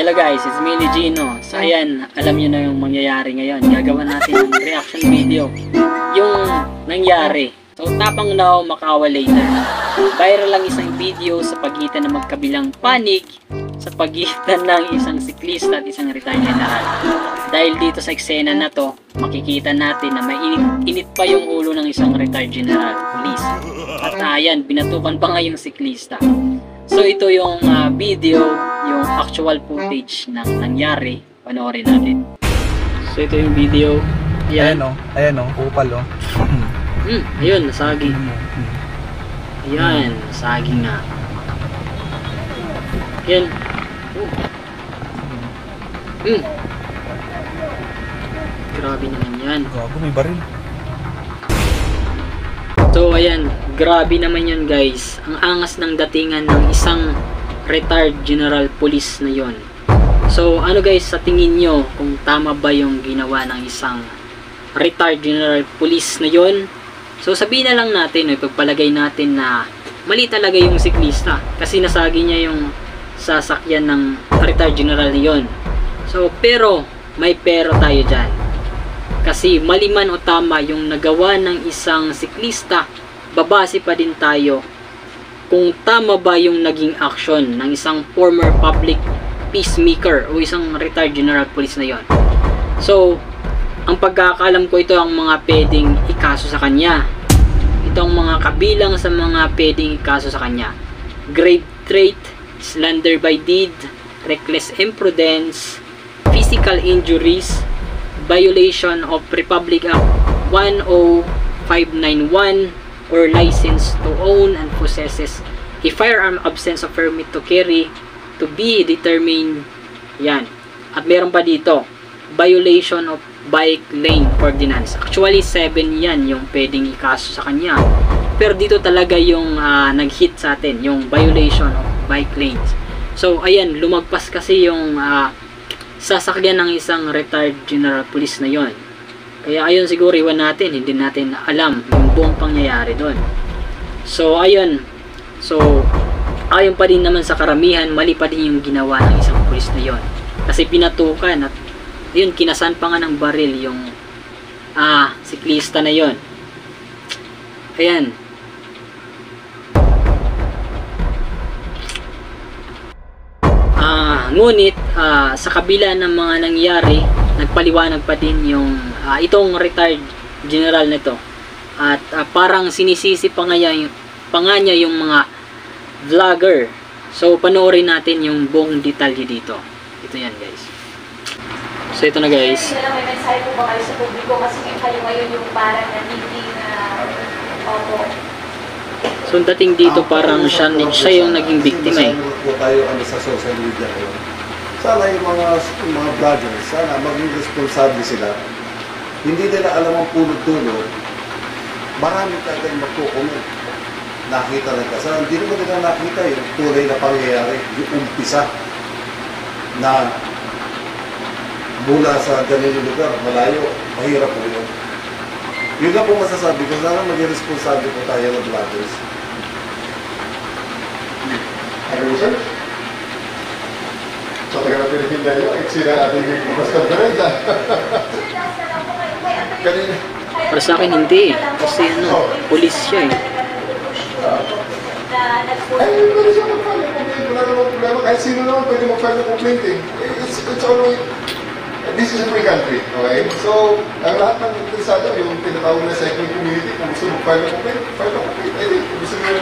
Hello guys, it's me Gino. So ayan, alam niyo na yung mangyayari ngayon. Gagawa natin ng reaction video. Yung nangyari. So tapang now, makawa later. Viral lang isang video sa pagitan ng magkabilang panig sa pagitan ng isang siklista at isang retired general. Dahil dito sa eksena na to, makikita natin na may init pa yung ulo ng isang retired general, police. At ayan, binatukan pa nga yung siklista. So ito yung video, yung actual footage ng nangyari. Panoorin natin. So ito yung video. Ayan o, upal o. Ayun, nasagi. Ayan, nasagi nga. Ayan. Grabe naman yan. Gago, may baril. So ayan, grabe naman yan guys. Ang angas ng datingan ng isang retired general police na yon. So ano guys, sa tingin nyo kung tama ba yung ginawa ng isang retired general police na yon? So sabihin na lang natin, ipagpalagay natin na mali talaga yung siklista kasi nasagi niya yung sasakyan ng retired general na yon. So pero may pero tayo dyan. Kasi mali man o tama yung nagawa ng isang siklista, babase pa din tayo kung tama ba yung naging action ng isang former public peacemaker o isang retired general police na yon. So, ang pagkakaalam ko, ito ang mga pwedeng ikaso sa kanya. Ito ang mga kabilang sa mga pwedeng ikaso sa kanya: grave trait, slander by deed, reckless imprudence, physical injuries, violation of Republic Act 10591 or license to own and possesses a firearm, absence of permit to carry, to be determined. Yan. At meron pa dito, violation of bike lane ordinance. Actually 7 yan yung pwedeng ikaso sa kanya, pero dito talaga yung nag-hit sa atin, yung violation of bike lanes. So ayan, lumagpas kasi yung sasakyan ng isang retired general police na yon. Kaya ayun, siguro iwan natin, hindi natin alam yung buong pangyayari doon. So ayun, so ayon pa din naman sa karamihan, mali pa din yung ginawa ng isang police na yon. Kasi pinatukan at yun, kinasan pa nga ng baril yung siklista na yon. Ayan. Ngunit sa kabila ng mga nangyari, nagpaliwanag pa din yung itong retired general nito. At parang sinisisi pa nga niya yung mga vlogger. So panoorin natin yung buong detalye dito. Ito yan guys. So ito na guys. May mensahe po ba kayo sa publiko kasi kayo ngayon yung parang nagiging opo. So dating dito parang siya yung naging biktima eh. Po tayo sa social media ngayon. Sana yung mga vloggers, sana maging responsable sila. Hindi nila alam ang punot-dulo. Marami kagad magkukomment. Nakita na kasalanan. Hindi naman nila nakita yung tunay na pangyayari, yung umpisa na mula sa ganyan lugar, malayo, mahirap po yun. Yun lang po masasabi ko, sana maging responsable po tayo ng vloggers. Ano sir? So, taga na Pilipin tayo, eksira ating mas konferensya. Kanina. Para sa akin hindi eh. Kasi police siya eh. Ay, pwede siya mag-file ng complaint. Wala namang problema. Kahit sino naman pwede mag-file ng complaint eh. It's always, this is a free country, okay? So, ang lahat ng interesado, yung tinatawag na cycling community, kung gusto mag-file ng complaint, file ng complaint. Eh, kung gusto nyo,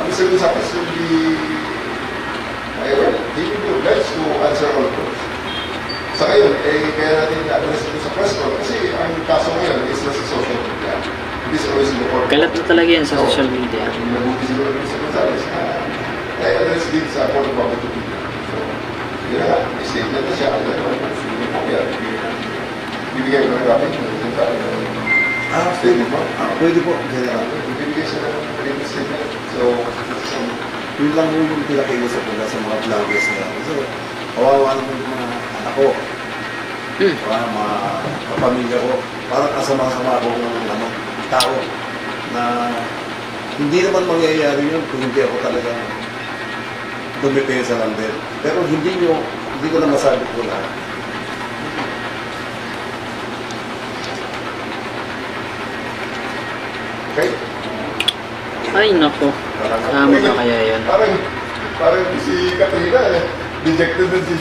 Mr. Gonzales will be, he will be obliged to answer all of those. Sa ngayon, kaya natin na-address ito sa press call kasi ang kaso ngayon is nasa social media. This always in the court. Kalat na talaga yan sa social media. Nabuti siguro Mr. Gonzales na i-address din sa Court of Public Opinion. So, yun na nga, may statement na siya. Bibigay ko ng rapid. Statement mo? Pwede po, General. Bibigay siya ng written statement. So, Yun lang yung pinakiusap ko sa mga vloggers na. So, kawawa naman yung mga anak ko. Mga kapamilya ko. Parang kasama-sama akong tao na hindi naman mangyayari yun kung hindi ako talagang dumipensa lang din. Pero hindi nyo Hindi ko na masabi ko lahat. Okay? Ay, nako. Tama na kaya yun? Parang si Katrina, dejected din si...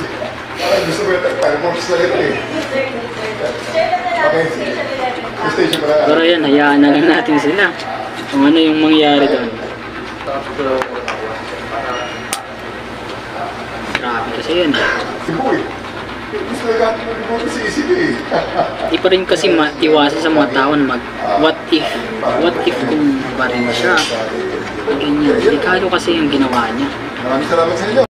Parang gusto mo yung fireworks na yun eh. Okay. Station pa na. Pero yan, hayaan na lang natin sila. Kung ano yung mangyari doon. Grabe kasi yun. Si Boy. Gusto na gati mo libuto si Isip eh. Di pa rin kasi maiwasan sa mga tao na mag what if kung baril siya. Ganyan. Delikado kasi yung ginawa niya. Maraming salamat sa inyo.